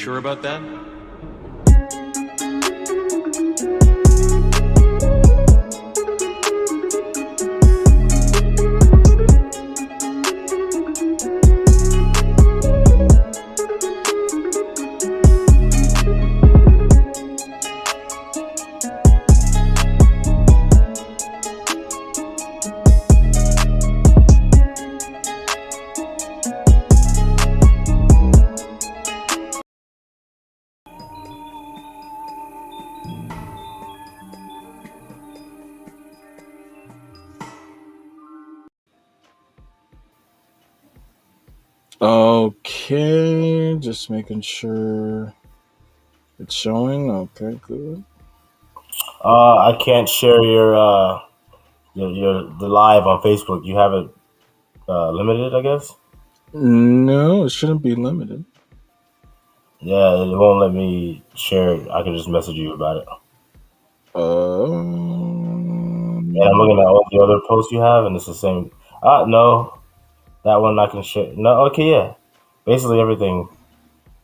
sure about that? Okay, just making sure it's showing. Okay, good. I can't share your the live on Facebook. You have it limited, I guess. No, it shouldn't be limited. Yeah, it won't let me share it. I can just message you about it. And I'm looking at all the other posts you have, and it's the same. No, that one I can share. No, okay, yeah. Basically, everything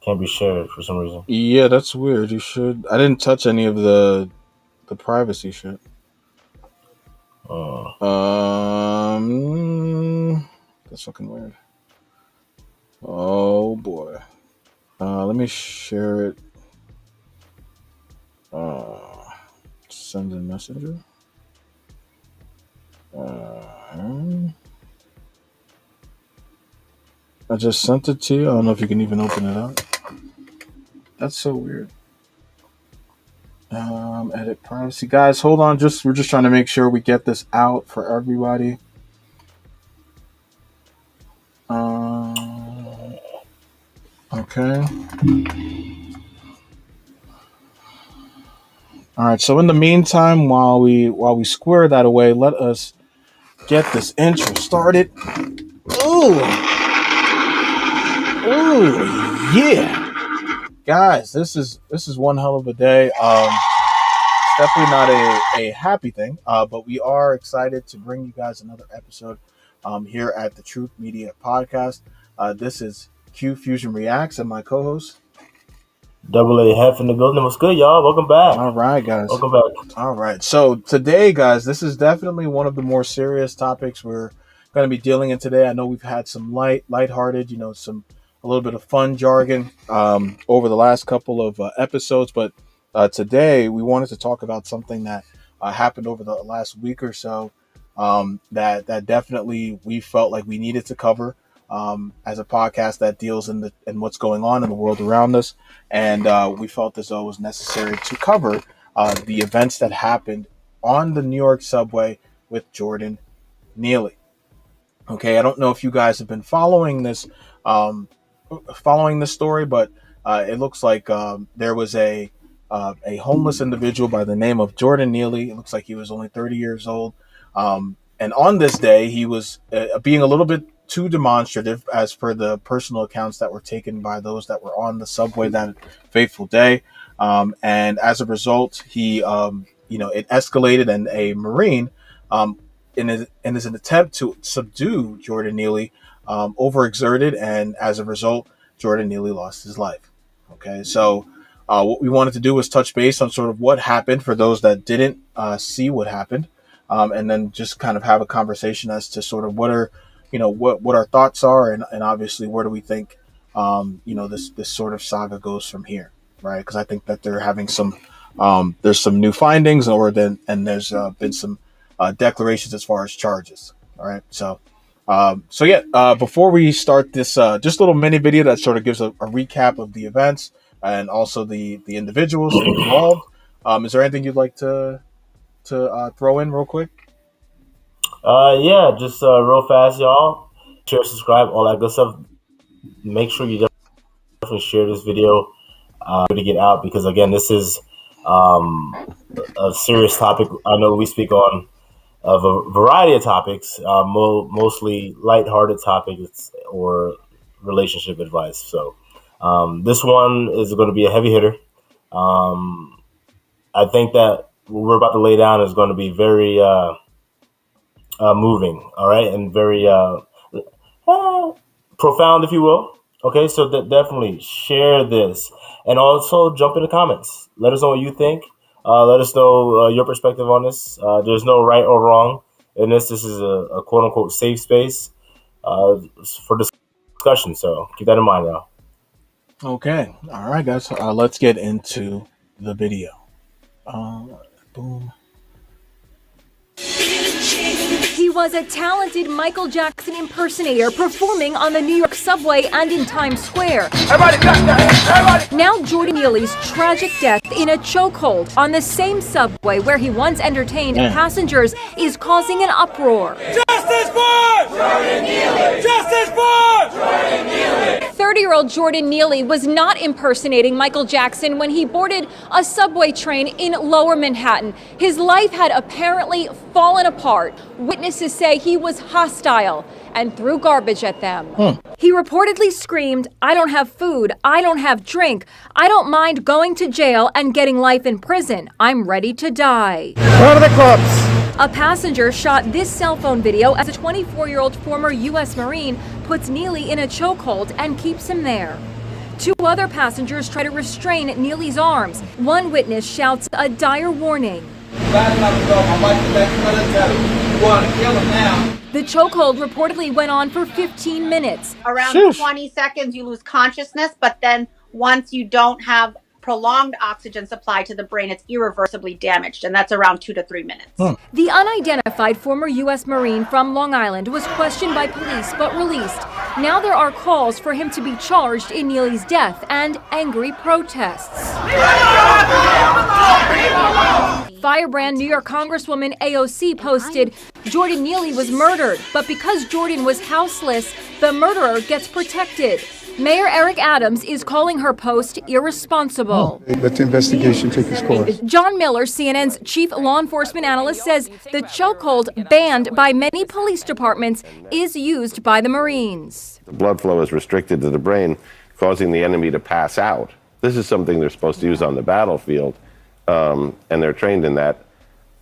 can't be shared for some reason. Yeah, that's weird. You should. I didn't touch any of the privacy shit. Uh, That's fucking weird. Oh boy. Let me share it. Send in messenger. I just sent it to you. I don't know if you can even open it up. That's so weird. Edit privacy, guys. Hold on. We're just trying to make sure we get this out for everybody. Okay. All right. So in the meantime, while we square that away, let us get this intro started. Ooh, yeah, guys. This is one hell of a day. It's definitely not a happy thing, but we are excited to bring you guys another episode here at the Truth Media Podcast. This is Q Fusion Reacts and my co-host. Double A Hef in the building. What's good, y'all? Welcome back. All right, guys. Welcome back. All right. So today, guys, this is definitely one of the more serious topics we're going to be dealing in today. I know we've had some lighthearted, a little bit of fun jargon over the last couple of episodes, but today we wanted to talk about something that happened over the last week or so that definitely we felt like we needed to cover as a podcast that deals in what's going on in the world around us, and we felt as though it was necessary to cover the events that happened on the New York subway with Jordan Neely. Okay, I don't know if you guys have been following this story, but it looks like there was a homeless individual by the name of Jordan Neely. It looks like he was only 30 years old. And on this day, he was being a little bit too demonstrative, as per the personal accounts that were taken by those that were on the subway that fateful day. And as a result, he, it escalated, and a Marine, in his attempt to subdue Jordan Neely, overexerted, and as a result, Jordan Neely lost his life. Okay, so what we wanted to do was touch base on sort of what happened for those that didn't see what happened, and then just kind of have a conversation as to sort of what our thoughts are, and obviously where do we think this sort of saga goes from here, right? Because I think that they're having there's some new findings, and there's been some declarations as far as charges. All right, so before we start this just little mini video that sort of gives a recap of the events and also the individuals involved, is there anything you'd like to throw in real quick? Yeah, just real fast, y'all. Share, subscribe, all that good stuff. Make sure you definitely share this video to get out, because again, this is a serious topic. I know we speak on of a variety of topics, mostly lighthearted topics or relationship advice. So this one is going to be a heavy hitter. I think that what we're about to lay down is going to be very moving, all right, and very profound, if you will. Okay, so definitely share this, and also jump in the comments. Let us know what you think. Let us know your perspective on this. There's no right or wrong in this. This is a quote unquote safe space for discussion. So keep that in mind now. Okay. All right, guys. Let's get into the video. Boom. He was a talented Michael Jackson impersonator performing on the New York subway and in Times Square. Now Jordan Neely's tragic death in a chokehold on the same subway where he once entertained passengers is causing an uproar. Justice for Jordan Neely! Justice for Jordan Neely! 30-year-old Jordan Neely was not impersonating Michael Jackson when he boarded a subway train in Lower Manhattan. His life had apparently fallen apart. Witnesses say he was hostile and threw garbage at them. He reportedly screamed, "I don't have food, I don't have drink, I don't mind going to jail and getting life in prison. I'm ready to die." Where are the cops? A passenger shot this cell phone video as a 24-year-old former U.S. Marine puts Neely in a chokehold and keeps him there. Two other passengers try to restrain Neely's arms. One witness shouts a dire warning. The chokehold reportedly went on for 15 minutes. Around 20 seconds, you lose consciousness, but then once you don't have prolonged oxygen supply to the brain, it's irreversibly damaged, and that's around 2 to 3 minutes. The unidentified former U.S. Marine from Long Island was questioned by police but released. Now there are calls for him to be charged in Neely's death and angry protests. Firebrand New York Congresswoman AOC posted, "Jordan Neely was murdered, but because Jordan was houseless, the murderer gets protected." Mayor Eric Adams is calling her post irresponsible. Let the investigation take its course. John Miller, CNN's chief law enforcement analyst, says the chokehold banned by many police departments is used by the Marines. The blood flow is restricted to the brain, causing the enemy to pass out. This is something they're supposed to use on the battlefield, and they're trained in that.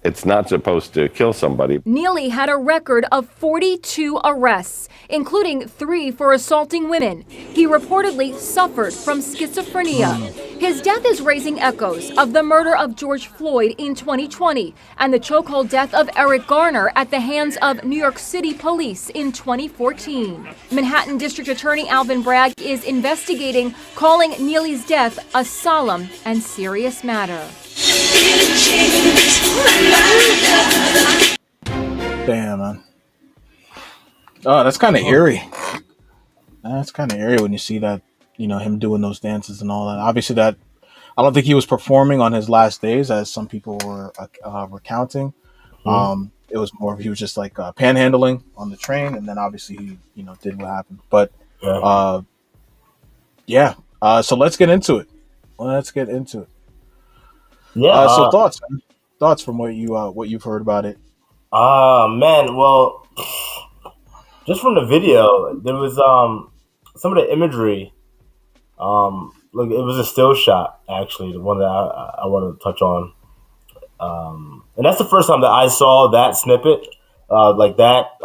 It's not supposed to kill somebody. Neely had a record of 42 arrests, including 3 for assaulting women. He reportedly suffered from schizophrenia. His death is raising echoes of the murder of George Floyd in 2020 and the chokehold death of Eric Garner at the hands of New York City police in 2014. Manhattan District Attorney Alvin Bragg is investigating, calling Neely's death a solemn and serious matter. Damn, man. Oh, that's kind of eerie. That's kind of eerie when you see that, him doing those dances and all that. Obviously, that I don't think he was performing on his last days, as some people were recounting. It was more he was just like panhandling on the train, and then obviously he, did what happened. But yeah. So let's get into it. Yeah. So thoughts from what you've heard about it. Man, well, just from the video, there was some of the imagery. Look, it was a still shot, actually, the one that I want to touch on. And that's the first time that I saw that snippet, like that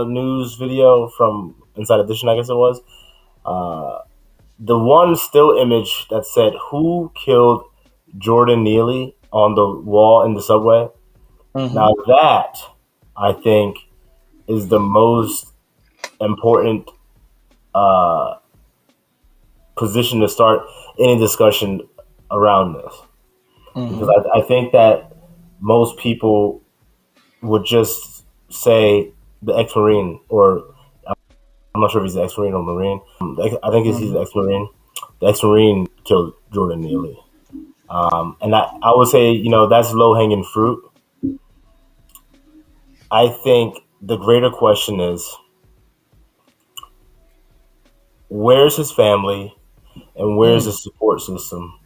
news video from Inside Edition, I guess it was. The one still image that said, "Who killed Jordan Neely?" on the wall in the subway. Now that, I think, is the most important position to start any discussion around this. Because I think that most people would just say the ex-Marine, or I'm not sure if he's the ex-Marine or Marine. I think he's the ex-Marine. The ex-Marine killed Jordan Neely. And I would say, that's low-hanging fruit. I think the greater question is, where's his family and where's the support system?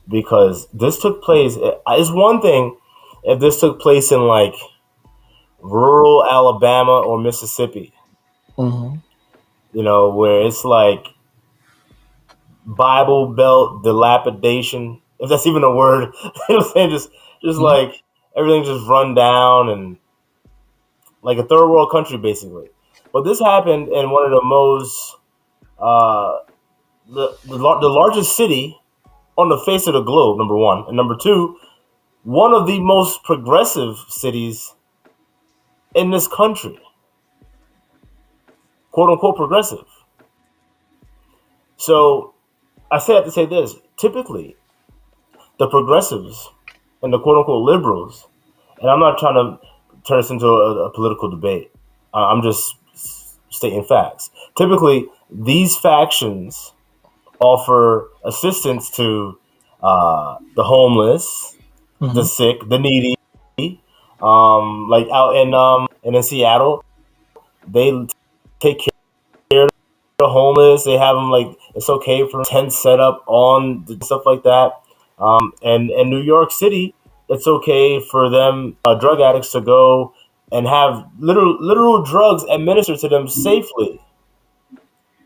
Because this took place, it's one thing if this took place in like rural Alabama or Mississippi, where it's like Bible Belt dilapidation, if that's even a word. Just like everything just run down and like a third world country, basically. But this happened in one of the most the largest city on the face of the globe, number one, and number two, one of the most progressive cities in this country, quote unquote progressive. So I say that to say this: typically, the progressives and the quote unquote liberals, and I'm not trying to turn this into a political debate. I'm just stating facts. Typically, these factions offer assistance to the homeless, the sick, the needy. Like out in Seattle, they take care of the homeless. They have them like it's okay for tents set up on stuff like that. And in New York City, it's okay for them drug addicts to go and have literal drugs administered to them safely.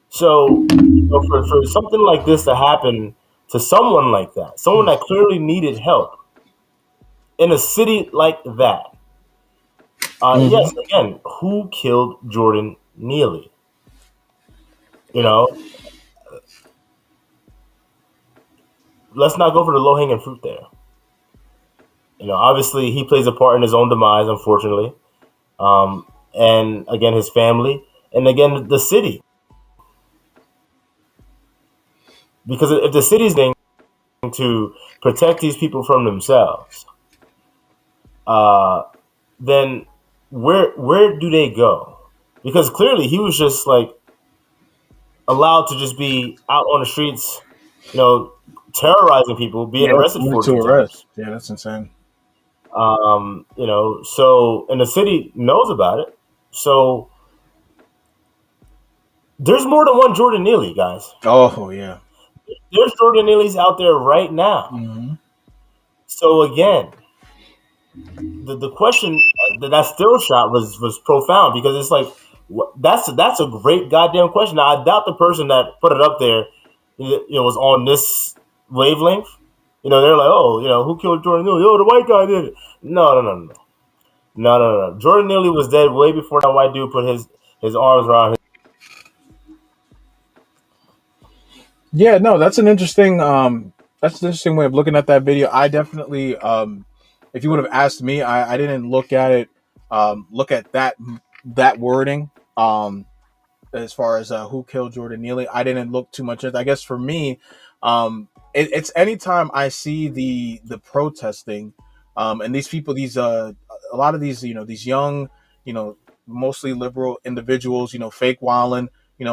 So, for something like this to happen to someone like that, someone that clearly needed help in a city like that, yes, again, who killed Jordan Neely? Let's not go for the low hanging fruit there. Obviously, he plays a part in his own demise, unfortunately. And again, his family, and again, the city. Because if the city's going to protect these people from themselves, then where do they go? Because clearly he was just like allowed to just be out on the streets, terrorizing people, being arrested for arrest. Yeah, that's insane. So and the city knows about it. So there's more than one Jordan Neely, guys. Oh yeah. There's Jordan Neely's out there right now. So again, the question that still shot was profound, because it's like that's a great goddamn question. Now, I doubt the person that put it up there, was on this wavelength. They're like, oh, who killed Jordan Neely? Oh, the white guy did it. No. Jordan Neely was dead way before that white dude put his arms around him. Yeah, no, that's an interesting way of looking at that video. I definitely, if you would have asked me, I didn't look at it, look at that wording, as far as who killed Jordan Neely. I didn't look too much at it. I guess for me, it's anytime I see the protesting, and these people, a lot of these, these young, mostly liberal individuals, fake wilding,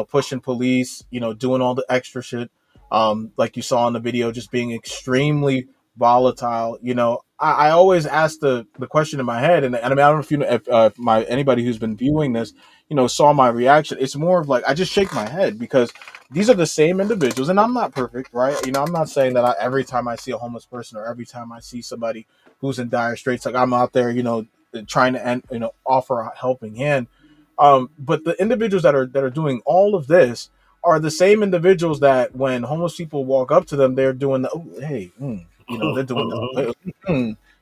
pushing police, doing all the extra shit, like you saw in the video, just being extremely volatile. I always ask the question in my head, and I mean, I don't know if if anybody who's been viewing this, saw my reaction. It's more of like I just shake my head, because these are the same individuals, and I'm not perfect, right? I'm not saying that every time I see a homeless person, or every time I see somebody who's in dire straits, like I'm out there, trying to offer a helping hand. But the individuals that are doing all of this are the same individuals that when homeless people walk up to them, they're doing the they're doing the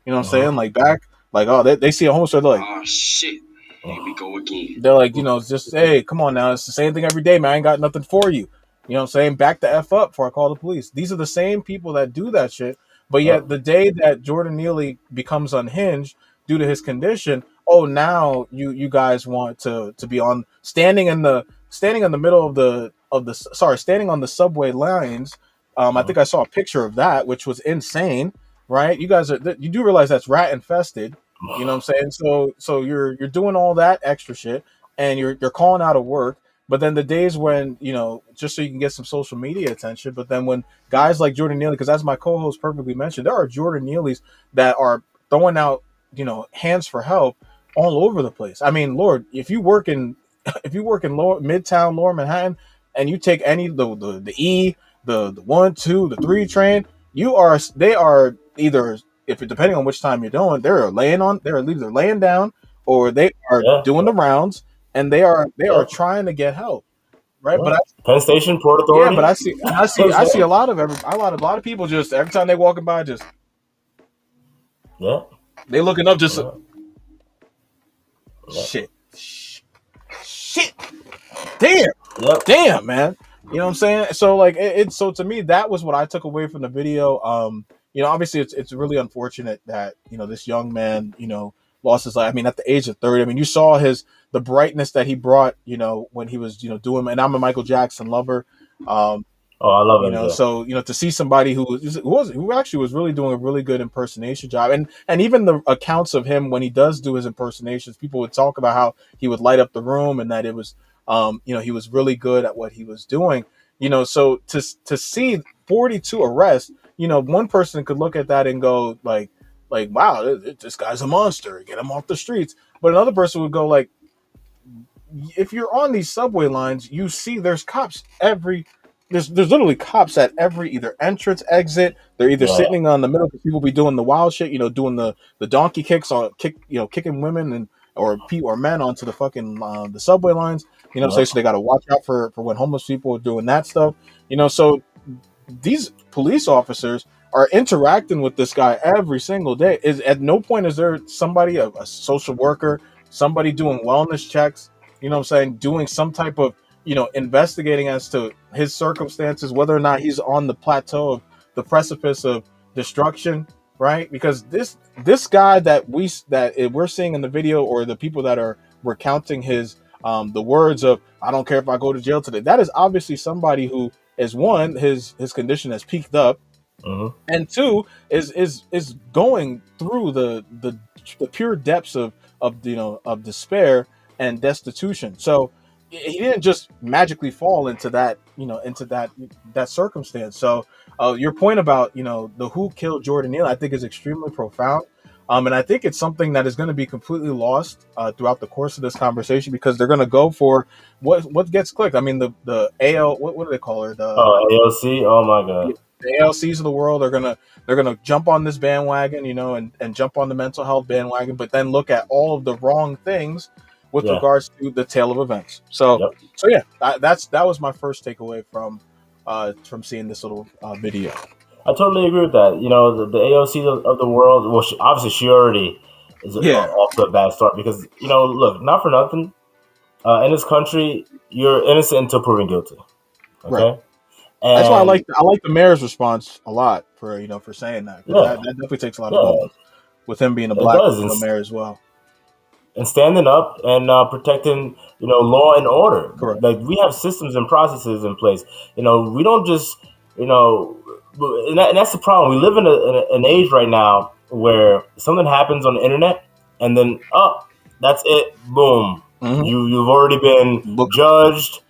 what I'm saying, like back, like, oh, they see a homeless person, they're like, oh shit, here we go again. They're like, just, hey, come on now, it's the same thing every day, man. I ain't got nothing for you. What I'm saying? Back the F up before I call the police. These are the same people that do that shit. But yet the day that Jordan Neely becomes unhinged due to his condition, oh, now you guys want to be on standing in the middle standing on the subway lines. I think I saw a picture of that, which was insane, right? You guys you do realize that's rat infested. You know what I'm saying? So you're doing all that extra shit, and you're calling out of work. But then the days when, just so you can get some social media attention, but then when guys like Jordan Neely, because as my co-host perfectly mentioned, there are Jordan Neelys that are throwing out, hands for help all over the place. I mean, Lord, if you work in Midtown, Lower Manhattan, and you take any the E, the 1, 2, the 3 train, they are either, if it, depending on which time you're doing, they're either laying down, or they are doing the rounds, and they are trying to get help, right? Yeah. But Penn Station, Port Authority. Yeah, but I see a lot of people just every time they walking by, just they looking up, just shit, damn, man. You know what I'm saying? So like so to me that was what I took away from the video. Obviously it's really unfortunate that this young man lost his life. I mean, at the age of 30. I mean, you saw the brightness that he brought. When he was doing. And I'm a Michael Jackson lover. Oh, I love it. Yeah. So to see somebody who actually was really doing a really good impersonation job, and even the accounts of him when he does do his impersonations, people would talk about how he would light up the room and that it was, he was really good at what he was doing. So to see 42 arrests, one person could look at that and go like, wow, this guy's a monster, get him off the streets. But another person would go like, if you're on these subway lines, you see there's cops there's literally cops at every either entrance, exit. They're either sitting on the middle because people be doing the wild shit, doing the donkey kicks on kicking women or men onto the fucking the subway lines. So they got to watch out for when homeless people are doing that stuff. So these police officers are interacting with this guy every single day. Is at no point is there somebody, a social worker, somebody doing wellness checks, doing some type of, investigating as to his circumstances, whether or not he's on the plateau of the precipice of destruction, right? Because this guy that we're seeing in the video, or the people that are recounting his the words of, I don't care if I go to jail today, that is obviously somebody who is, one, his condition has peaked up, and two, is going through the pure depths of despair and destitution. So he didn't just magically fall into that that circumstance. So your point about the who killed Jordan Neal, I think, is extremely profound. And I think it's something that is going to be completely lost throughout the course of this conversation, because they're going to go for what gets clicked. I mean, the AL, what do they call her? The ALC. Oh my god. The ALCs of the world are gonna jump on this bandwagon, and jump on the mental health bandwagon, but then look at all of the wrong things with regards to the tail of events. So yeah, that was my first takeaway from seeing this little video. I totally agree with that. The AOC of the world. Well, she already is off to a bad start, because look, not for nothing, in this country, you're innocent until proven guilty. Okay. Right. And that's why I like the mayor's response a lot for saying that. That definitely takes a lot of guts, with him being a black mayor as well, and standing up and protecting law and order. Correct. Like, we have systems and processes in place. We don't just and that's the problem. We live in an age right now where something happens on the internet, and then that's it. Boom. Mm-hmm. You've already been judged,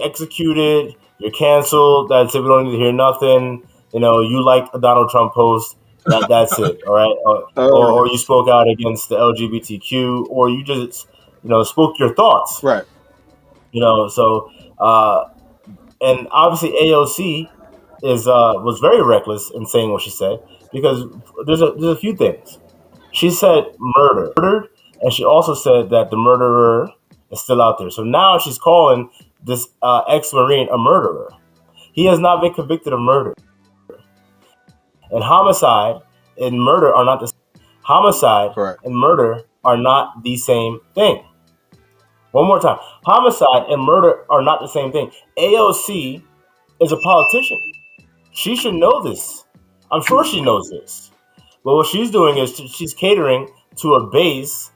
executed. You're canceled. That's it. We don't need to hear nothing. You liked a Donald Trump post. That's it. All right. Or you spoke out against the LGBTQ, or you just spoke your thoughts. Right. So and obviously AOC was very reckless in saying what she said, because there's a few things. She said murdered, and she also said that the murderer is still out there. So now she's calling this ex-Marine a murderer. He has not been convicted of murder. And homicide and murder are not the same. Homicide and murder are not the same thing. One more time. Homicide and murder are not the same thing. AOC is a politician. She should know this. I'm sure she knows this. But what she's doing is she's catering to a base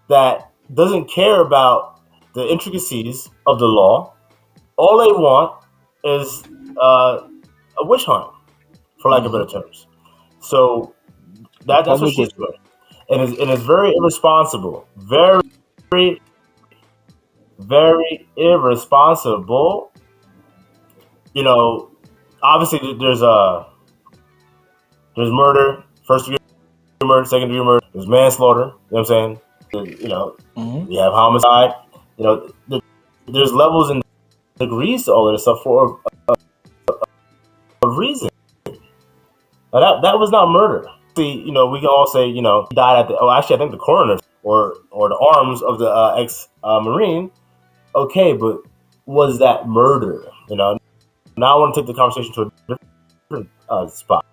that doesn't care about the intricacies of the law. All they want is a witch hunt, for lack of better terms. So that's what she's doing. And it's very irresponsible. Very, very irresponsible. Obviously there's murder, first degree murder, second degree murder, there's manslaughter, you know what I'm saying? You have homicide, there's levels and degrees to all of this stuff for a reason. Now that was not murder. See, we can all say, he died at I think the coroner or the arms of the ex-Marine. Okay, but was that murder? Now I want to take the conversation to a different spot.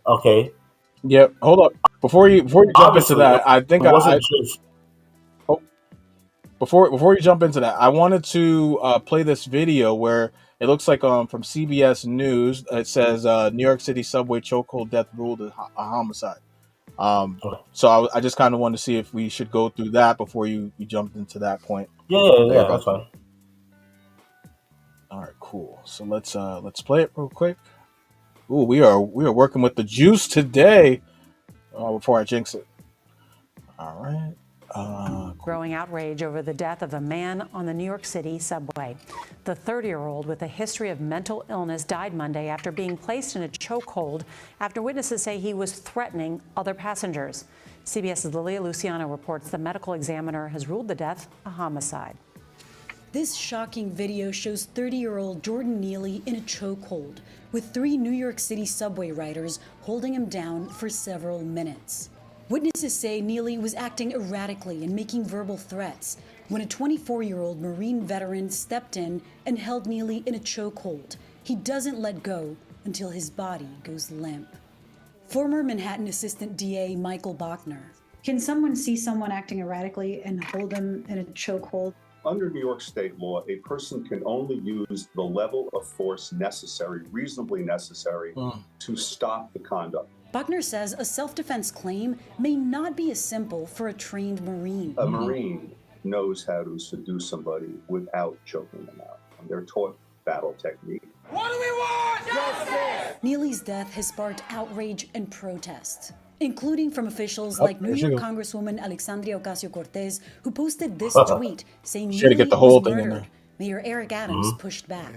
Okay. Yeah. Hold up. Before you jump into that, I think before you jump into that, I wanted to play this video where It looks like from CBS News. It says New York City subway chokehold death ruled a homicide. So I just kind of wanted to see if we should go through that before you jumped into that point. Yeah, that's fine. All right, cool. So let's play it real quick. Ooh, we are working with the juice today. Before I jinx it. All right. Growing outrage over the death of a man on the New York City subway. The 30-year-old with a history of mental illness died Monday after being placed in a chokehold after witnesses say he was threatening other passengers. CBS's Lilia Luciano reports the medical examiner has ruled the death a homicide. This shocking video shows 30-year-old Jordan Neely in a chokehold with 3 New York City subway riders holding him down for several minutes. Witnesses say Neely was acting erratically and making verbal threats when a 24-year-old Marine veteran stepped in and held Neely in a chokehold. He doesn't let go until his body goes limp. Former Manhattan Assistant DA Michael Bachner. Can someone see someone acting erratically and hold them in a chokehold? Under New York state law, a person can only use the level of force necessary, reasonably necessary, to stop the conduct. Bachner says a self-defense claim may not be as simple for a trained Marine. A Marine knows how to seduce somebody without choking them out. They're taught battle technique. What do we want? Justice! Neely's death has sparked outrage and protest, including from officials like New York Congresswoman Alexandria Ocasio-Cortez, who posted this tweet saying Neely was murdered. Mayor Eric Adams pushed back.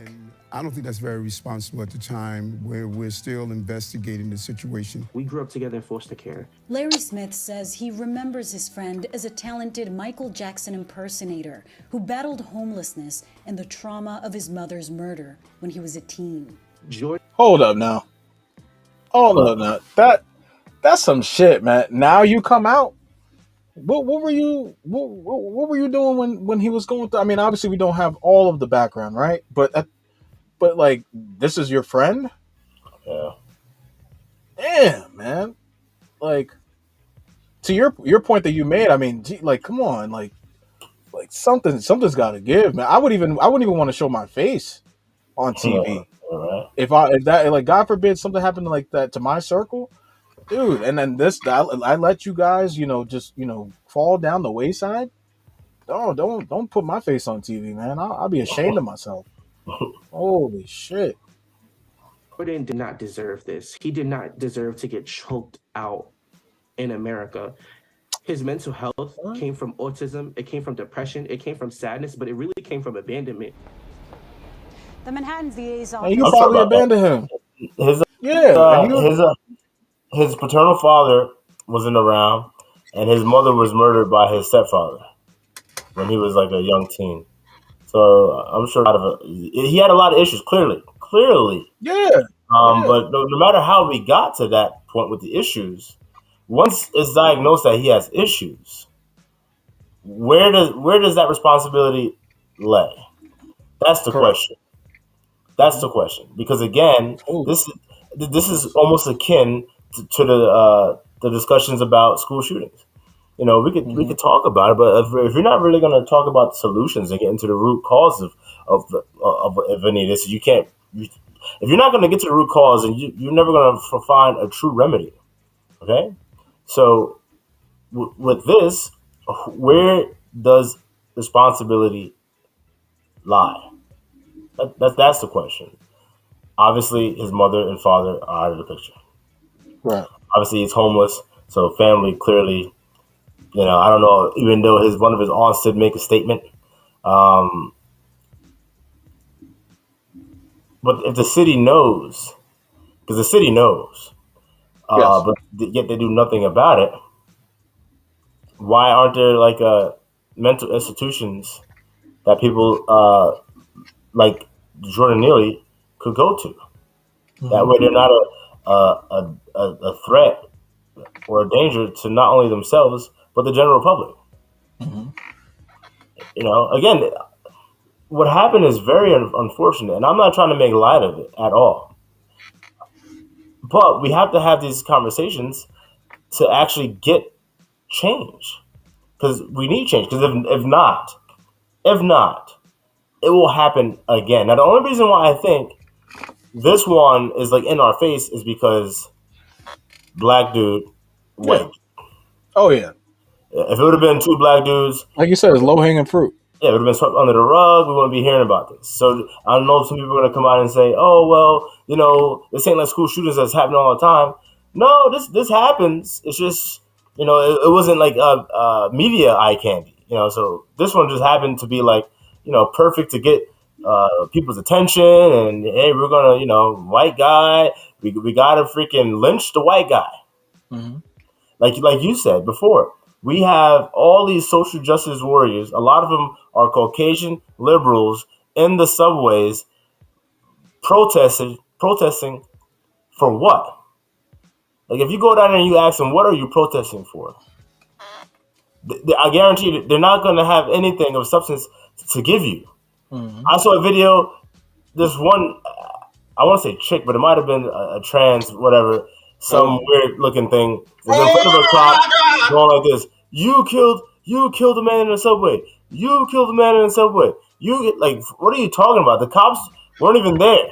I don't think that's very responsible at the time where we're still investigating the situation. We grew up together in foster care. Larry Smith says he remembers his friend as a talented Michael Jackson impersonator who battled homelessness and the trauma of his mother's murder when he was a teen. Hold up now. That's some shit, man. Now you come out. What were you doing when he was going through? I mean, obviously we don't have all of the background, right? But like, this is your friend? Yeah. Damn, man. Like, to your point that you made, I mean, like, come on, like something's got to give, man. I wouldn't even want to show my face on TV. Right. If that, like, God forbid something happened like that to my circle, dude. And then I let you guys, just fall down the wayside. Don't put my face on TV, man. I'll be ashamed of myself. Holy shit. Jordan did not deserve this. He did not deserve to get choked out in America. His mental health came from autism, it came from depression, it came from sadness, but it really came from abandonment. The Manhattan VA's office. You probably abandoned him. His paternal father wasn't around, and his mother was murdered by his stepfather when he was like a young teen. So I'm sure he had a lot of issues, clearly. Yeah. But no matter how we got to that point with the issues, once it's diagnosed that he has issues, where does that responsibility lay? That's the question. That's the question. Because again, this is almost akin to the discussions about school shootings. We could talk about it, but if you're not really going to talk about solutions and get into the root cause of any of this, you can't. If you're not going to get to the root cause, and you're never going to find a true remedy. Okay, so with this, where does responsibility lie? That's the question. Obviously, his mother and father are out of the picture. Right. Obviously, he's homeless, so family clearly. I don't know, even though one of his aunts did make a statement. But if the city knows, because the city knows, but yet they do nothing about it, why aren't there mental institutions that people like Jordan Neely could go to? That way they're not a threat or a danger to not only themselves, but the general public. Again, what happened is very unfortunate, and I'm not trying to make light of it at all. But we have to have these conversations to actually get change, because we need change. Because if not, it will happen again. Now, the only reason why I think this one is like in our face is because black dude, white. Yeah. Oh yeah. If it would have been two black dudes, like you said, it's low hanging fruit. Yeah, it would have been swept under the rug. We wouldn't be hearing about this. So I don't know if some people are going to come out and say, "Oh, well, you know, this ain't like school shootings that's happening all the time." No, this happens. It's just, you know, it wasn't like media eye candy. You know, so this one just happened to be like, you know, perfect to get people's attention. And hey, we're gonna, you know, white guy, we gotta freaking lynch the white guy. Mm-hmm. Like you said before. We have all these social justice warriors. A lot of them are Caucasian liberals in the subways protesting for what? Like, if you go down there and you ask them, what are you protesting for? I guarantee you they're not going to have anything of substance to give you. Mm-hmm. I saw a video, this one, I want to say chick, but it might have been a trans, whatever, some weird looking thing was in front of a cop going like this. You killed a man in the subway. You killed a man in the subway. What are you talking about? The cops weren't even there.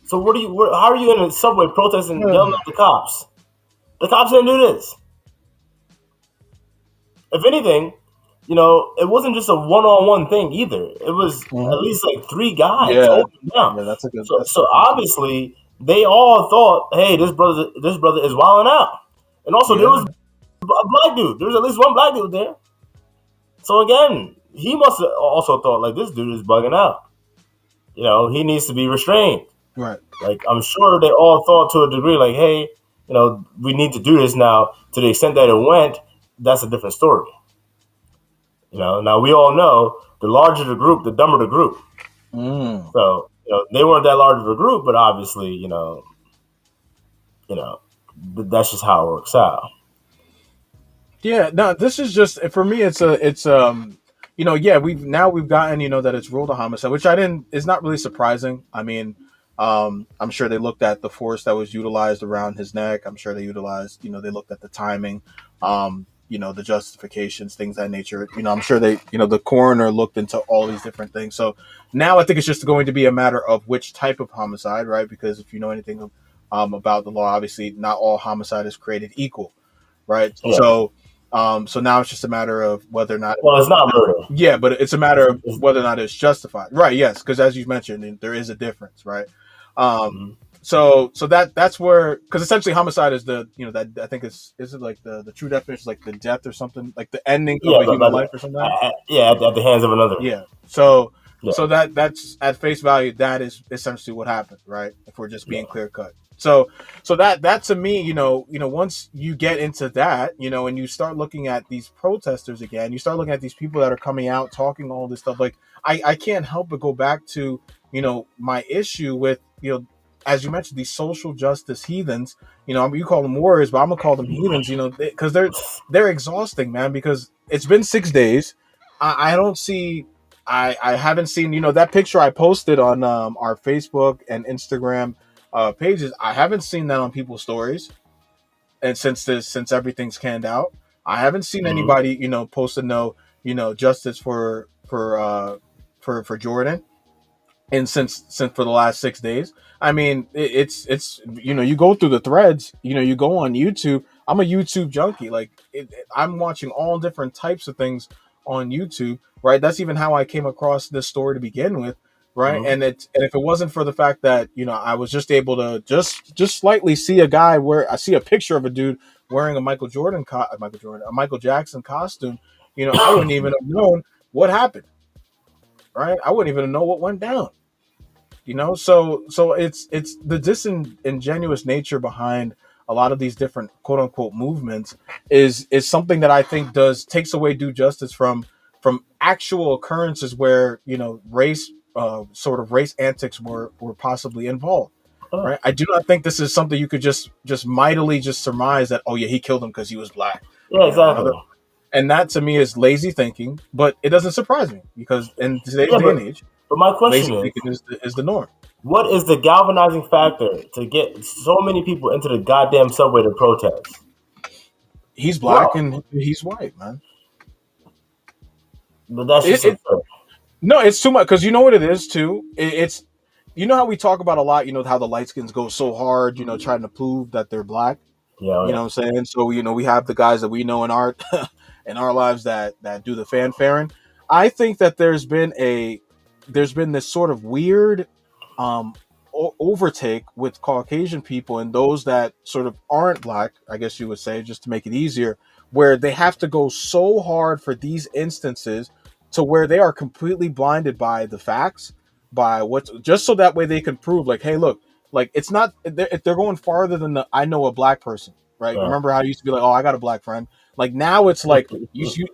So how are you in a subway protesting, yelling at the cops? The cops didn't do this. If anything, you know, it wasn't just a one-on-one thing either. It was at least like three guys holding down. Yeah, that's a good. So obviously they all thought, hey, this brother is wilding out. And also there was a black dude. There was at least one black dude there. So again, he must have also thought like this dude is bugging out. You know, he needs to be restrained. Right. Like, I'm sure they all thought to a degree like, hey, you know, we need to do this now. To the extent that it went, that's a different story. You know, now we all know the larger the group, the dumber the group. So, you know, they weren't that large of a group, but obviously, you know, that's just how it works out. Yeah, no, this is just for me. It's you know, yeah, we've gotten, you know, that it's ruled a homicide, which is not really surprising. I mean, I'm sure they looked at the force that was utilized around his neck. I'm sure they utilized, you know, they looked at the timing, you know, the justifications, things of that nature. You know, I'm sure they, you know, the coroner looked into all these different things. So now I think it's just going to be a matter of which type of homicide, right? Because if you know anything about the law, obviously not all homicide is created equal, right? Yeah. So now it's just a matter of whether or not. Well, it's not murder. Yeah, but it's a matter of whether or not it's justified, right? Yes, because as you mentioned, there is a difference, right? So that's where, because essentially homicide is the, you know, that I think is it like the true definition is like the death or something, like the ending of a human life or something. At the hands of another. Yeah. So that's at face value, that is essentially what happened, right? If we're just being clear cut. So that to me, you know, once you get into that, you know, and you start looking at these protesters again, you start looking at these people that are coming out talking all this stuff. Like I can't help but go back to, you know, my issue with, you know, as you mentioned, these social justice heathens. You know, you call them warriors, but I'm gonna call them heathens. You know, because they're exhausting, man. Because it's been 6 days. I don't see. I haven't seen, you know, that picture I posted on our Facebook and Instagram pages. I haven't seen that on people's stories, and since everything's canned out, I haven't seen anybody, you know, post you know, justice for Jordan, and since for the last 6 days. I mean, it's you know, you go through the threads, you know, you go on YouTube. I'm a YouTube junkie. Like I'm watching all different types of things on YouTube, right? That's even how I came across this story to begin with, right? And if it wasn't for the fact that, you know, I was just able to just slightly see a guy I see a picture of a dude wearing a Michael Jackson costume, you know, I wouldn't even have known what happened, right? I wouldn't even know what went down, you know. So it's the disingenuous nature behind a lot of these different quote unquote movements is something that I think takes away due justice from actual occurrences where, you know, race antics were possibly involved. Right. I do not think this is something you could just mightily just surmise that, oh yeah, he killed him because he was black. Yeah, exactly. And that to me is lazy thinking, but it doesn't surprise me because in today's day and age, but my question lazy thinking is the norm. What is the galvanizing factor to get so many people into the goddamn subway to protest? He's black and he's white, man. But that's just absurd. No, it's too much because you know what it is too. It's you know how we talk about a lot. You know how the light skins go so hard. You know, trying to prove that they're black. Yeah, You know what I'm saying? So we have the guys that we know in our in our lives that do the fanfaring. I think that there's been this sort of weird um overtake with Caucasian people and those that sort of aren't black, I guess you would say, just to make it easier, where they have to go so hard for these instances to where they are completely blinded by the facts, by what's just so that way they can prove like, hey, look, like it's not they're going farther than the I know a black person, right? Yeah. Remember how it used to be like, oh, I got a black friend. Like now it's like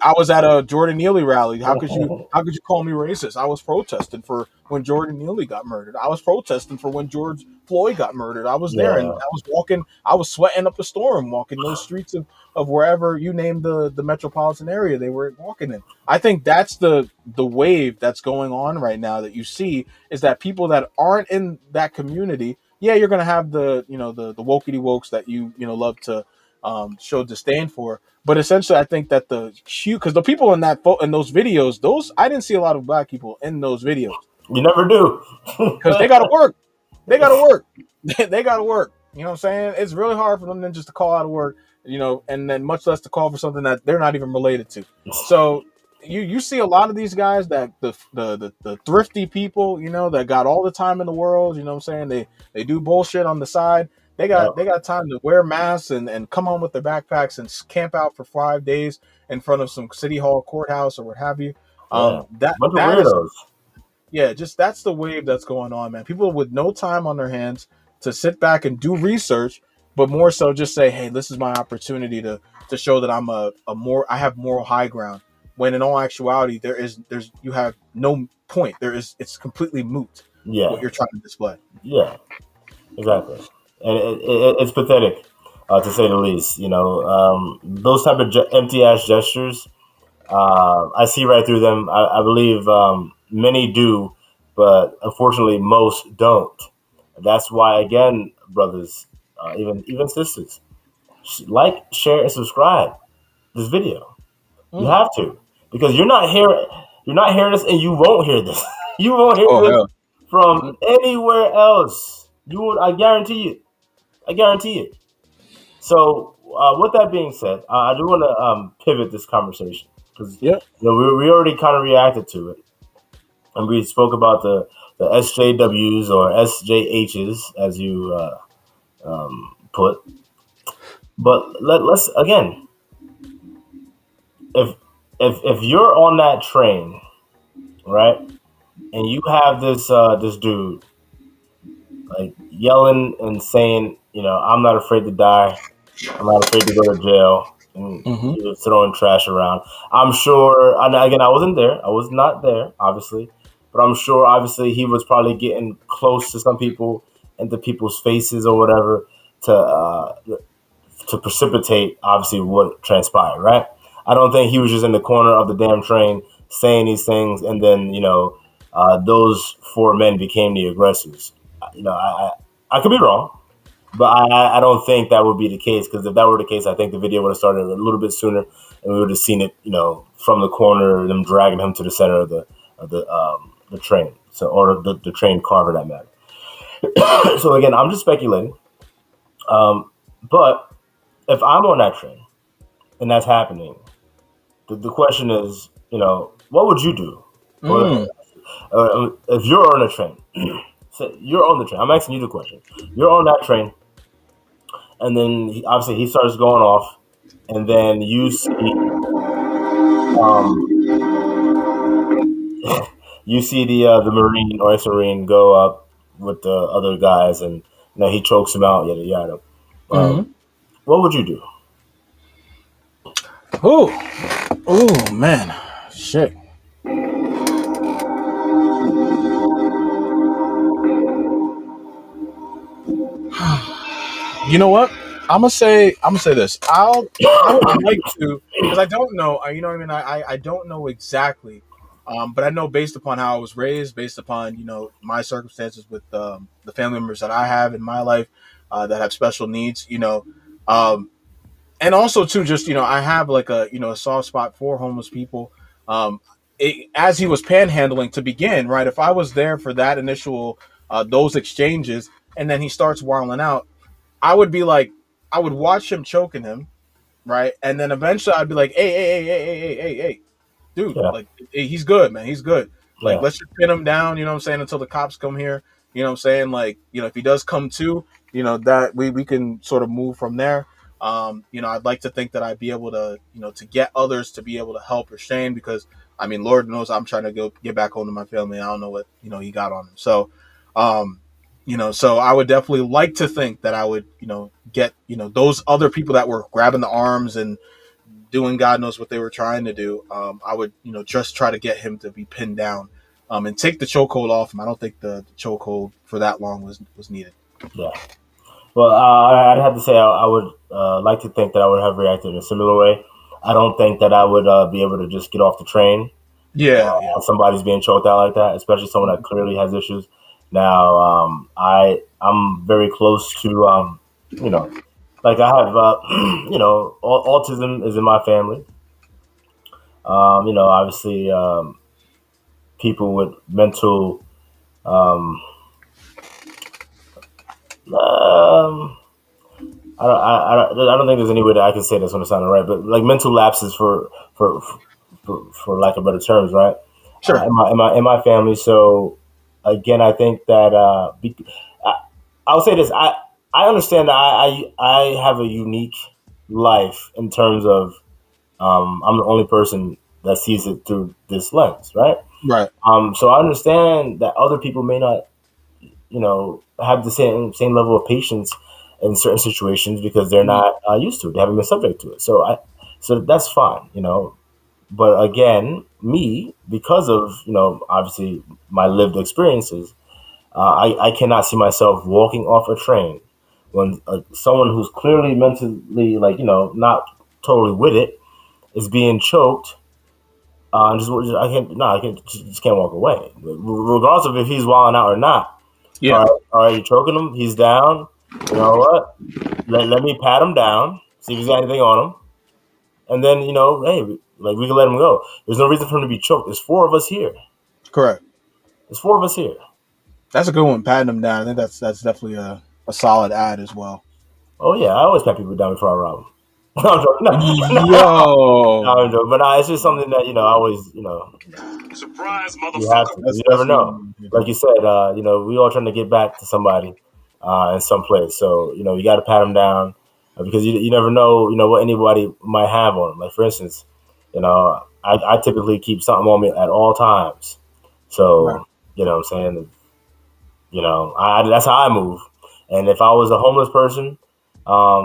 I was at a Jordan Neely rally. How could you call me racist? I was protesting for when Jordan Neely got murdered. I was protesting for when George Floyd got murdered. I was there and I was walking. I was sweating up a storm walking those streets of wherever you name the metropolitan area they were walking in. I think that's the wave that's going on right now that you see is that people that aren't in that community, yeah, you're gonna have the the wokey wokes that you love to show disdain for. But essentially, I think that because the people in in those videos, I didn't see a lot of black people in those videos. You never do, because they got to work. They got to work. They got to work. You know what I'm saying? It's really hard for them then just to call out of work, and then much less to call for something that they're not even related to. So you see a lot of these guys that the thrifty people, that got all the time in the world. You know what I'm saying? They do bullshit on the side. They got time to wear masks and come on with their backpacks and camp out for 5 days in front of some city hall courthouse or what have you. That is, yeah, just that's the wave that's going on, man. People with no time on their hands to sit back and do research, but more so just say, hey, this is my opportunity to show that I'm I have moral high ground. When in all actuality, you have no point. It's completely moot. Yeah, what you're trying to display. Yeah, exactly. And it's pathetic, to say the least. Those type of empty ass gestures, I see right through them. I believe many do, but unfortunately, most don't. That's why, again, brothers, even sisters, like, share, and subscribe this video. You have to, because you're not hearing this, and you won't hear this. You won't hear this from anywhere else. You would, I guarantee it. I guarantee it. So, with that being said, I do want to pivot this conversation because we already kind of reacted to it, and we spoke about the SJWs or SJHs, as you put. But let's again, if you're on that train, right, and you have this dude like yelling and saying, I'm not afraid to die. I'm not afraid to go to jail. And you're throwing trash around. I'm sure, and again, I wasn't there. I was not there, obviously. But I'm sure, obviously, he was probably getting close to some people, into people's faces or whatever, to precipitate, obviously, what transpired, right? I don't think he was just in the corner of the damn train saying these things, and then, those four men became the aggressors. I could be wrong, but I don't think that would be the case, because if that were the case, I think the video would have started a little bit sooner, and we would have seen it, from the corner, them dragging him to the center of the train, or the train car for that matter. So again, I'm just speculating. But if I'm on that train and that's happening, the question is, what would you do? If you're on a train, so you're on the train. I'm asking you the question. You're on that train, and then he starts going off, and then you see, the Marine or ex-Marine go up with the other guys, and he chokes him out, yada yada. What would you do? Oh man, shit. You know what? I'm gonna say this. I would like to, because I don't know. You know what I mean? I don't know exactly, but I know based upon how I was raised, based upon my circumstances with the family members that I have in my life that have special needs. And also too, just I have like a soft spot for homeless people. as he was panhandling to begin, right? If I was there for that initial those exchanges, and then he starts wilding out, I would be like, I would watch him choking him, right? And then eventually I'd be like, hey, dude, like, hey, he's good, man. He's good. Like, let's just pin him down, you know what I'm saying, until the cops come here. You know what I'm saying? Like, if he does come to, that we can sort of move from there. I'd like to think that I'd be able to, to get others to be able to help Shane, because I mean, Lord knows I'm trying to get back home to my family. I don't know what, he got on him. So, so I would definitely like to think that I would, get, those other people that were grabbing the arms and doing God knows what they were trying to do. I would, just try to get him to be pinned down, and take the chokehold off him. I don't think the chokehold for that long was needed. Yeah. Well, I'd have to say I would like to think that I would have reacted in a similar way. I don't think that I would be able to just get off the train. Yeah. Somebody's being choked out like that, especially someone that clearly has issues. Now, I'm very close to, like I have, autism is in my family. Obviously, people with mental, I don't think there's any way that I can say this when it sounds right, but like mental lapses for lack of better terms, right? Sure. In my family. So again, I think that I'll say this. I understand that I have a unique life in terms of I'm the only person that sees it through this lens, right? Right. So I understand that other people may not, have the same level of patience in certain situations because they're not used to it. They haven't been subject to it. So that's fine, But again, me, because of, obviously my lived experiences, I cannot see myself walking off a train when someone who's clearly mentally, not totally with it is being choked. I just can't walk away, regardless of if he's wilding out or not. Yeah. All right, you're choking him. He's down. You know what? Let me pat him down, see if he's got anything on him. And then, hey, we can let him go. There's no reason for him to be choked. There's 4 of us here. Correct. There's 4 of us here. That's a good one, patting him down. I think that's definitely a solid ad as well. Oh, yeah. I always pat people down before I rob them. No, I'm joking. Yo. No, I'm joking. But it's just something that, I always, Surprise, you have motherfucker. to. You never know. Like you said, we all trying to get back to somebody in some place. So, you got to pat them down because you never know, what anybody might have on them. Like, for instance, I typically keep something on me at all times. So, Right. You know what I'm saying? That's how I move. And if I was a homeless person, I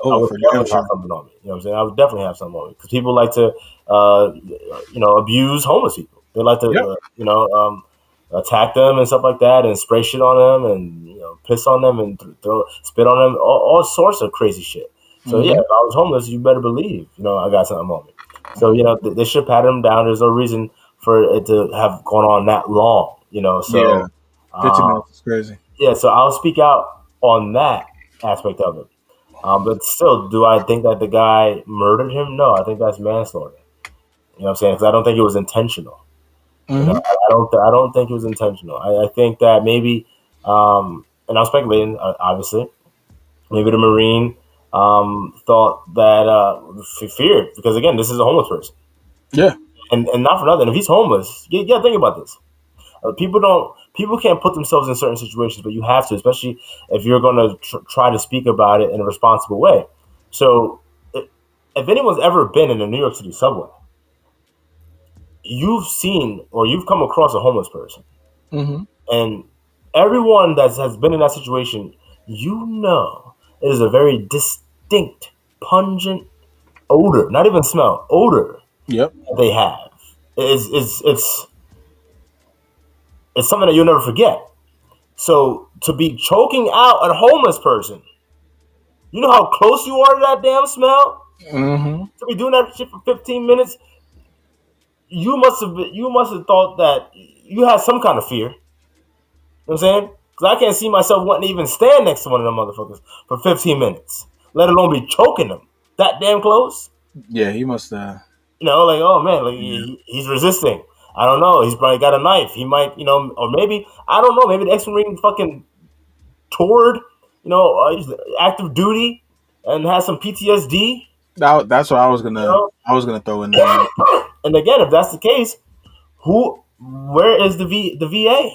would definitely have something on me. You know what I'm saying? I would definitely have something on me because people like to, abuse homeless people. They like to, attack them and stuff like that, and spray shit on them, and piss on them, and spit on them, all sorts of crazy shit. So yeah, if I was homeless, you better believe, I got something on me. So they should pat them down. There's no reason for it to have gone on that long. So 15 minutes is crazy. Yeah, so I'll speak out on that aspect of it. But still, do I think that the guy murdered him? No, I think that's manslaughter. You know what I'm saying? Because I don't think it was intentional. I don't think it was intentional. I think that maybe, and I'm speculating, obviously, maybe the Marine thought that feared because again, this is a homeless person. Yeah, and not for nothing. If he's homeless, you got to think about this. People can't put themselves in certain situations, but you have to, especially if you're going to try to speak about it in a responsible way. So, if anyone's ever been in the New York City subway, you've seen or you've come across a homeless person, and everyone that has been in that situation, it is a very distinct, pungent odor, not even smell, odor. Yep, they have. It's something that you'll never forget. So to be choking out a homeless person, you know how close you are to that damn smell? To be doing that shit for 15 minutes, you must have thought that you had some kind of fear. You know what I'm saying? Because I can't see myself wanting to even stand next to one of them motherfuckers for 15 minutes, let alone be choking them that damn close. Yeah, he must oh man, he's resisting. I don't know. He's probably got a knife. He might, or maybe, I don't know. Maybe the ex-Marine fucking toured, he's active duty and has some PTSD. That's what I was gonna throw in there. And again, if that's the case, where is the VA?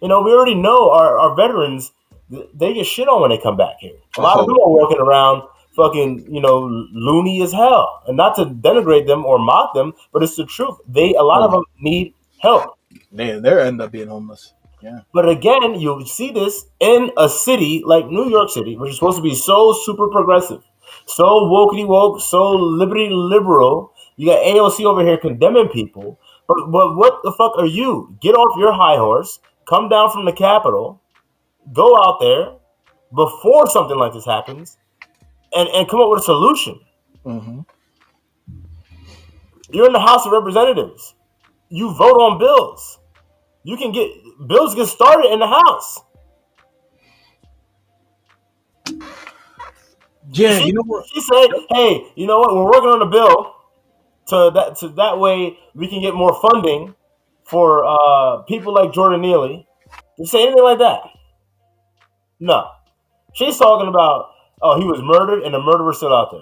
We already know our veterans, they get shit on when they come back here. A lot of them are walking around fucking, loony as hell. And not to denigrate them or mock them, but it's the truth. A lot of them need help. They end up being homeless. Yeah. But again, you see this in a city like New York City, which is supposed to be so super progressive, so wokey woke, so liberty liberal. You got AOC over here condemning people. But what the fuck are you? Get off your high horse, come down from the Capitol, go out there before something like this happens, and come up with a solution. Mm-hmm. You're in the House of Representatives. You vote on bills. You can get bills get started in the House. Yeah, you know what? She said, "Hey, you know what? We're working on a bill to that way we can get more funding for people like Jordan Neely." Did you say anything like that? No. She's talking about, he was murdered and the murderer's still out there.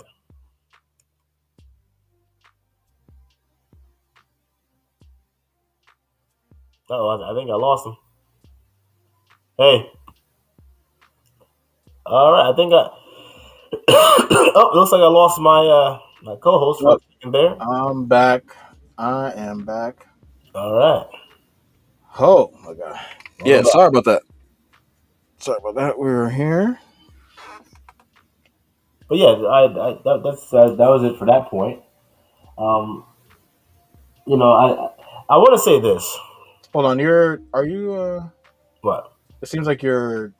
I think I lost him. Hey. All right, I think looks like I lost my co-host for a second there. I'm back. I am back. All right. Oh my god. Yeah, sorry about that. We were here. But yeah, that was it for that point. I want to say this. Hold on, are you what? It seems like you're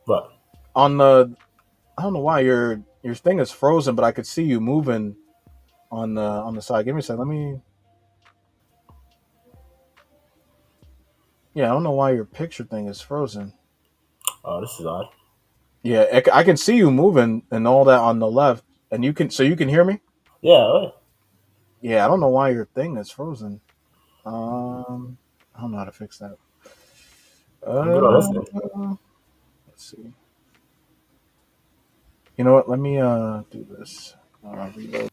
what? On the I don't know why your thing is frozen, but I could see you moving on the side. Give me a second. Yeah, I don't know why your picture thing is frozen. Oh, this is odd. Yeah, I can see you moving and all that on the left, and you can hear me. Yeah. Yeah, I don't know why your thing is frozen. I don't know how to fix that. Let's see. You know what? Let me do this. Reload.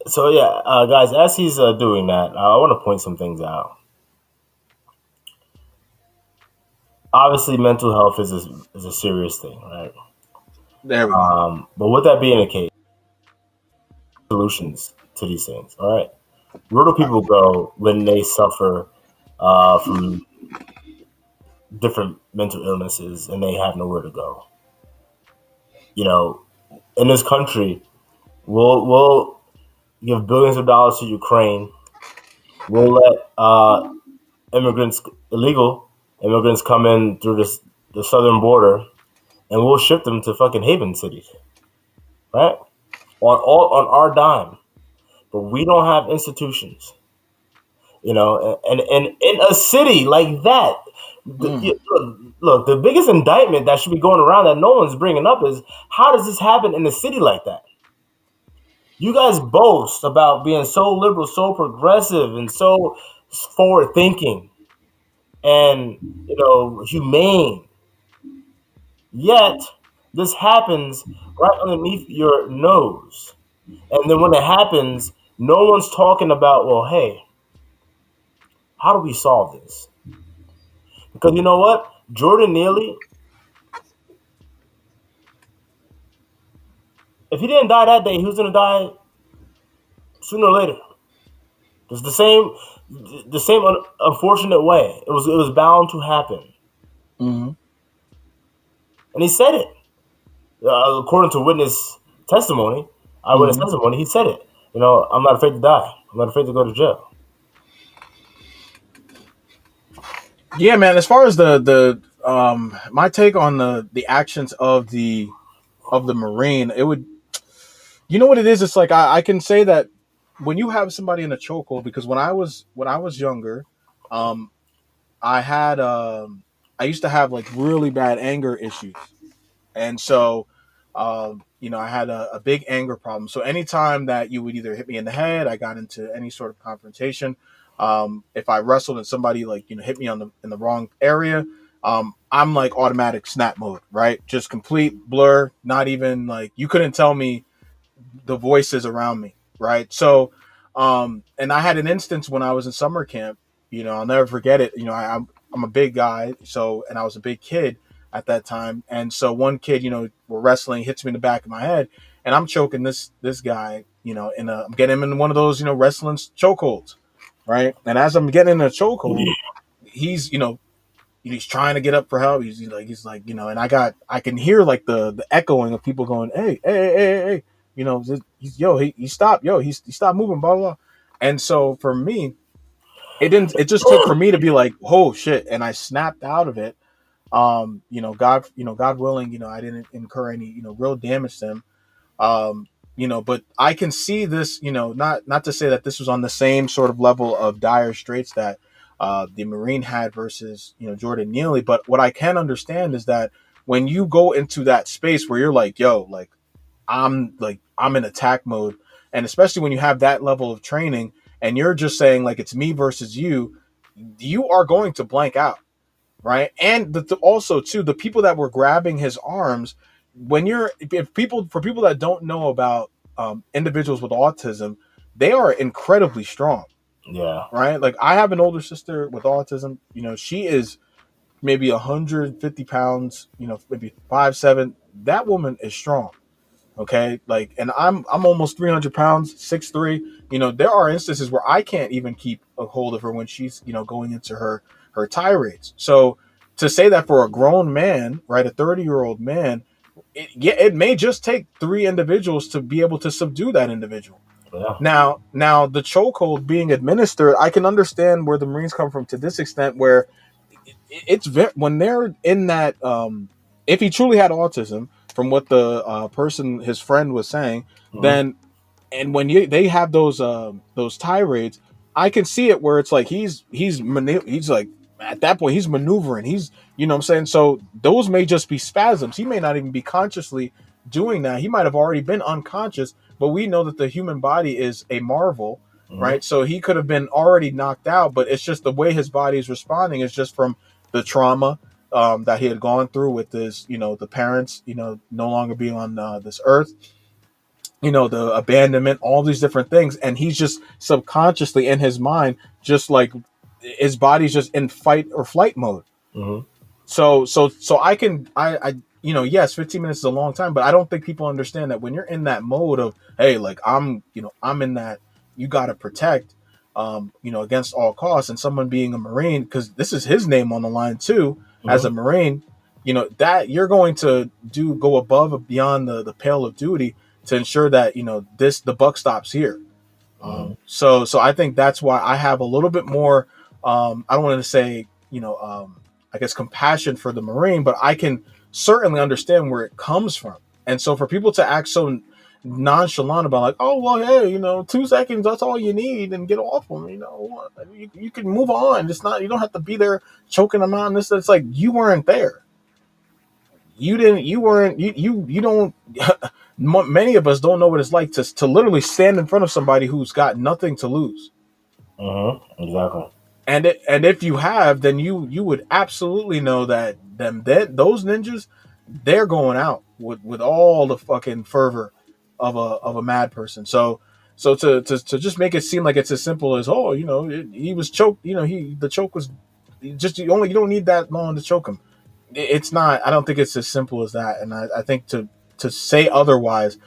So yeah, guys, as he's doing that, I want to point some things out. Obviously, mental health is a serious thing, right? There we go. But with that being the case, solutions to these things. All right, where do people go when they suffer from different mental illnesses and they have nowhere to go? In this country, we'll give billions of dollars to Ukraine. We'll let illegal immigrants come in through the southern border, and we'll ship them to fucking haven cities, right? On our dime. But we don't have institutions, and in a city like that. Look, the biggest indictment that should be going around that no one's bringing up is, how does this happen in a city like that? You guys boast about being so liberal, so progressive, and so forward thinking and humane. Yet this happens right underneath your nose. And then when it happens, no one's talking about, well, hey, how do we solve this? Because you know what? Jordan Neely, if he didn't die that day, he was going to die sooner or later. It's the same unfortunate way. It was bound to happen. Mm-hmm. And he said it. According to witness testimony, eyewitness testimony, he said it. I'm not afraid to die. I'm not afraid to go to jail. Yeah, man. As far as the my take on the actions of the Marine, it would, you know what it is? It's like I can say that when you have somebody in a chokehold, because when I was younger, I used to have like really bad anger issues, and so I had a big anger problem. So anytime that you would either hit me in the head, I got into any sort of confrontation. If I wrestled and somebody hit me in the wrong area, I'm like automatic snap mode, right? Just complete blur. Not even like you couldn't tell me the voices around me, right? So, and I had an instance when I was in summer camp. I'll never forget it. I'm a big guy, so and I was a big kid at that time, and so one kid, we're wrestling, hits me in the back of my head, and I'm choking this guy, I'm getting him in one of those, wrestling chokeholds, right? And as I'm getting in a chokehold, he's, he's trying to get up for help. He's like, and I can hear like the echoing of people going, hey, hey, hey, hey, hey. He stopped, he stopped moving, blah, blah. And so for me, it just took for me to be like, oh shit. And I snapped out of it. God willing, I didn't incur any, real damage to him. But I can see this, not to say that this was on the same sort of level of dire straits that the Marine had versus, Jordan Neely. But what I can understand is that when you go into that space where you're like, yo, like I'm in attack mode, and especially when you have that level of training and you're just saying like it's me versus you are going to blank out, right? And also too, the people that were grabbing his arms, for people that don't know about individuals with autism, they are incredibly strong. Yeah. Right. Like I have an older sister with autism. She is maybe 150 pounds. Maybe 5'7". That woman is strong. Okay, like, and I'm almost 300 pounds, 6'3". There are instances where I can't even keep a hold of her when she's going into her tirades. So to say that for a grown man, right, a 30-year-old man, it may just take 3 individuals to be able to subdue that individual. Yeah. Now the chokehold being administered, I can understand where the Marines come from to this extent, where it's when they're in that, if he truly had autism, from what the his friend was saying, then, and when they have those tirades, I can see it where it's like he's like at that point he's maneuvering, he's, what I'm saying. So those may just be spasms. He may not even be consciously doing that. He might have already been unconscious, but we know that the human body is a marvel, right? So he could have been already knocked out, but it's just the way his body is responding is just from the trauma that he had gone through with his, the parents, no longer being on this earth, the abandonment, all these different things. And he's just subconsciously in his mind, just like his body's just in fight or flight mode. So I yes, 15 minutes is a long time, but I don't think people understand that when you're in that mode of, hey, like I'm in that, you got to protect, against all costs, and someone being a Marine, because this is his name on the line too, as a Marine, that you're going to go above and beyond the pale of duty to ensure that, the buck stops here. So I think that's why I have a little bit more, I don't want to say, I guess compassion for the Marine, but I can certainly understand where it comes from. And so for people to act so nonchalant about like, oh, well, hey, 2 seconds, that's all you need, and get off them, you can move on. It's not, you don't have to be there choking them out. And it's like, you weren't there. You don't, many of us don't know what it's like to literally stand in front of somebody who's got nothing to lose. Exactly. And if you have, then you would absolutely know that those ninjas, they're going out with all the fucking fervor of a mad person. So to just make it seem like it's as simple as, oh, he was choked, the choke was just, you don't need that long to choke him. It's not. I don't think it's as simple as that. And I think to say otherwise,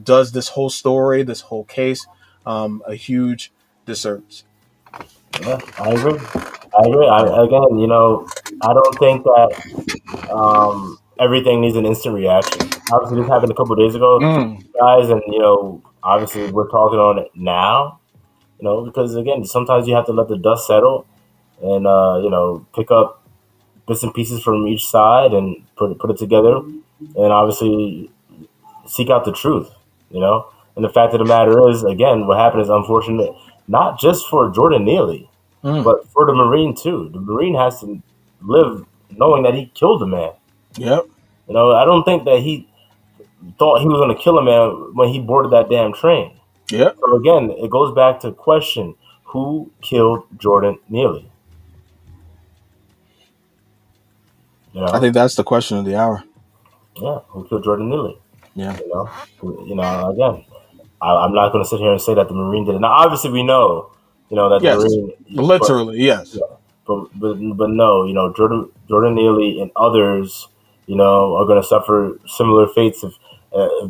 does this whole story, this whole case, a huge disservice. Yeah, I agree. Again, I don't think that everything needs an instant reaction. Obviously, this happened a couple of days ago, guys, and obviously we're talking on it now. Because again, sometimes you have to let the dust settle, and pick up bits and pieces from each side and put it together, and obviously seek out the truth. And the fact of the matter is, again, what happened is unfortunate, not just for Jordan Neely, but for the Marine too. The Marine has to live knowing that he killed a man. Yep. I don't think that thought he was going to kill a man when he boarded that damn train. Yeah. So again, it goes back to question: who killed Jordan Neely? You know? I think that's the question of the hour. Yeah, who killed Jordan Neely? Yeah. Again, I'm not going to sit here and say that the Marine did it. Now, obviously, we know, that yes, the Marine, literally, yes. But no, Jordan Neely and others, are going to suffer similar fates if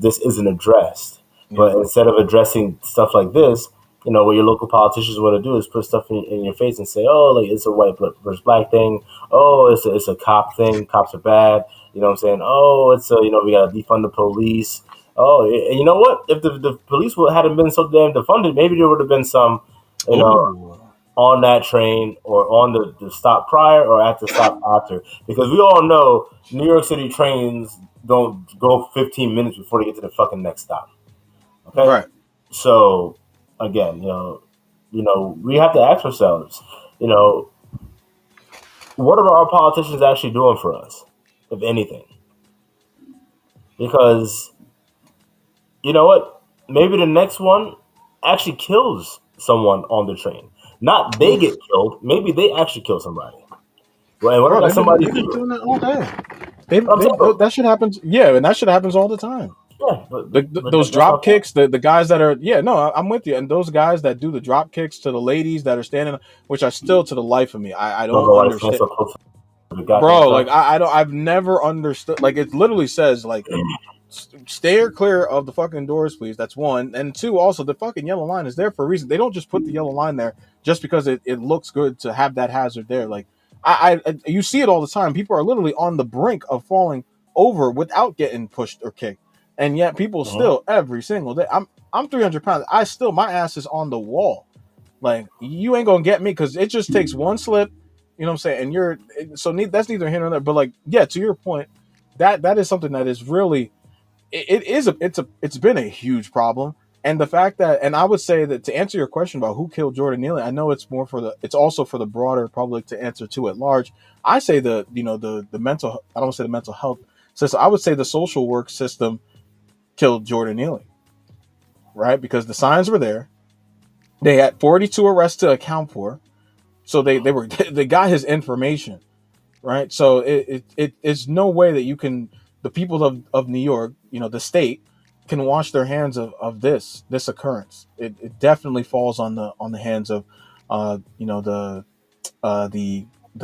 this isn't addressed. Yeah. But instead of addressing stuff like this, what your local politicians want to do is put stuff in your face and say, oh, like it's a white versus black thing. Oh, it's a cop thing. Cops are bad. You know what I'm saying? Oh, it's we got to defund the police. Oh, and you know what? If the police hadn't been so damn defunded, maybe there would have been some, on that train or on the stop prior or at the stop after. Because we all know New York City trains don't go 15 minutes before they get to the fucking next stop. Okay? Right. So, again, we have to ask ourselves, what are our politicians actually doing for us, if anything? Because, you know what? Maybe the next one actually kills someone on the train. Not they get killed. Maybe they actually kill somebody. Well, what about somebody doing that all day? That shit happens. Yeah, and that shit happens all the time. Yeah, but those drop kicks, the guys that are, I'm with you. And those guys that do the drop kicks to the ladies that are standing, which are still to the life of me, I don't understand. Bro, like I've never understood. Like it literally says like, steer clear of the fucking doors, please. That's one. And two, also the fucking yellow line is there for a reason. They don't just put the yellow line there just because it looks good to have that hazard there. Like you see it all the time. People are literally on the brink of falling over without getting pushed or kicked. And yet people still every single day. I'm 300 pounds. My ass is on the wall. Like you ain't gonna get me because it just takes one slip. You know what I'm saying? And that's neither here nor there. But like, yeah, to your point, that is something that is really, it's been a huge problem. And the fact that, and I would say that to answer your question about who killed Jordan Neely, I know it's also for the broader public to answer to at large. I say the mental, I don't want to say the mental health system. I would say the social work system killed Jordan Neely, right? Because the signs were there. They had 42 arrests to account for. So they got his information, right? So it's no way that you can, the people of New York, the state, can wash their hands of this occurrence. It definitely falls on the hands of the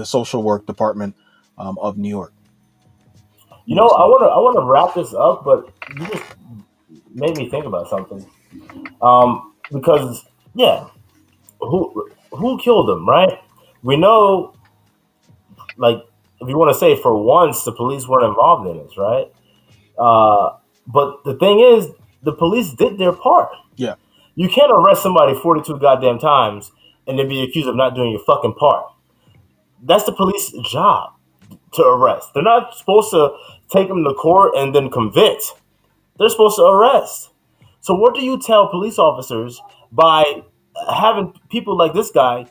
social work department of New York. I want to wrap this up, but you just made me think about something. Because who killed him, right? We know, like, if you want to say for once, the police weren't involved in this, right? But the thing is, the police did their part. Yeah. You can't arrest somebody 42 goddamn times and then be accused of not doing your fucking part. That's the police's job, to arrest. They're not supposed to take them to court and then convict. They're supposed to arrest. So what do you tell police officers by having people like this guy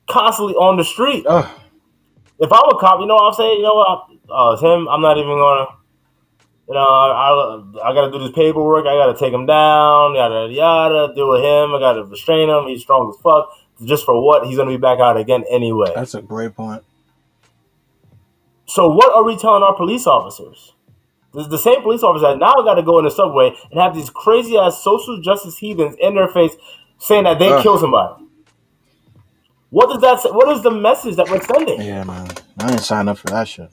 constantly on the street? If I'm a cop, I'll say, it's him. I'm not even gonna, I gotta do this paperwork. I gotta take him down. Yada yada. Deal with him. I gotta restrain him. He's strong as fuck. Just for what? He's gonna be back out again anyway. That's a great point. So what are we telling our police officers? The same police officers that now got to go in the subway and have these crazy ass social justice heathens in their face saying that they killed somebody. What does that say? What is the message that we're sending? Yeah, man. I didn't sign up for that shit.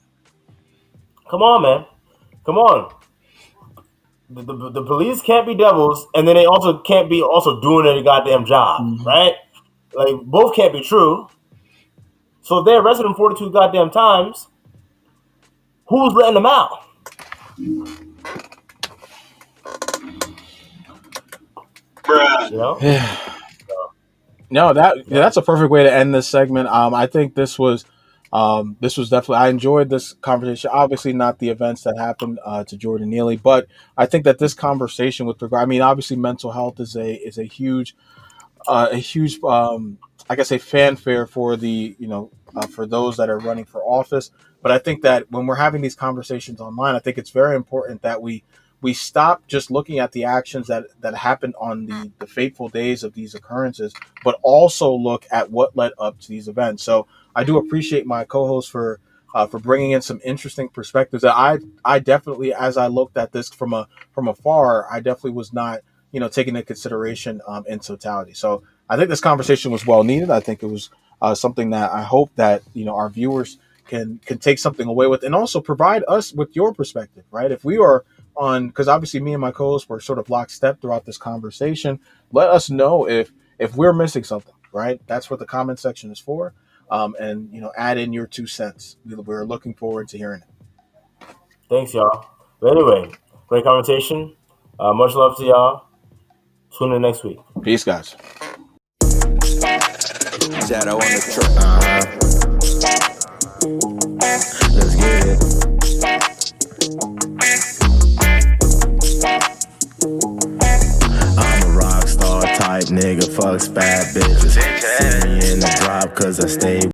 Come on, man. Come on. The police can't be devils, and then they also can't be also doing their goddamn job, right? Like, both can't be true. So if they arrested him 42 goddamn times, who's letting them out? Yeah. No, that's a perfect way to end this segment. I think this was definitely, I enjoyed this conversation. Obviously not the events that happened to Jordan Neely, but I think that this conversation with regard, obviously mental health is a huge I guess a fanfare for the for those that are running for office. But I think that when we're having these conversations online, I think it's very important that we we stop just looking at the actions that happened on the fateful days of these occurrences, but also look at what led up to these events. So I do appreciate my co-host for bringing in some interesting perspectives that I definitely, as I looked at this from afar, I definitely was not, taking into consideration in totality. So I think this conversation was well needed. I think it was something that I hope that, our viewers can take something away with, and also provide us with your perspective, right? If we are on, because obviously me and my co-host were sort of lockstep throughout this conversation, let us know if we're missing something, right? That's what the comment section is for. And add in your 2 cents. We're looking forward to hearing it. Thanks, y'all. But anyway, great conversation. Much love to y'all. Tune in next week. Peace, guys. Shadow on the track. Let's get it. I'm a rock star type nigga, fucks bad bitches. See me in the drop cause I stay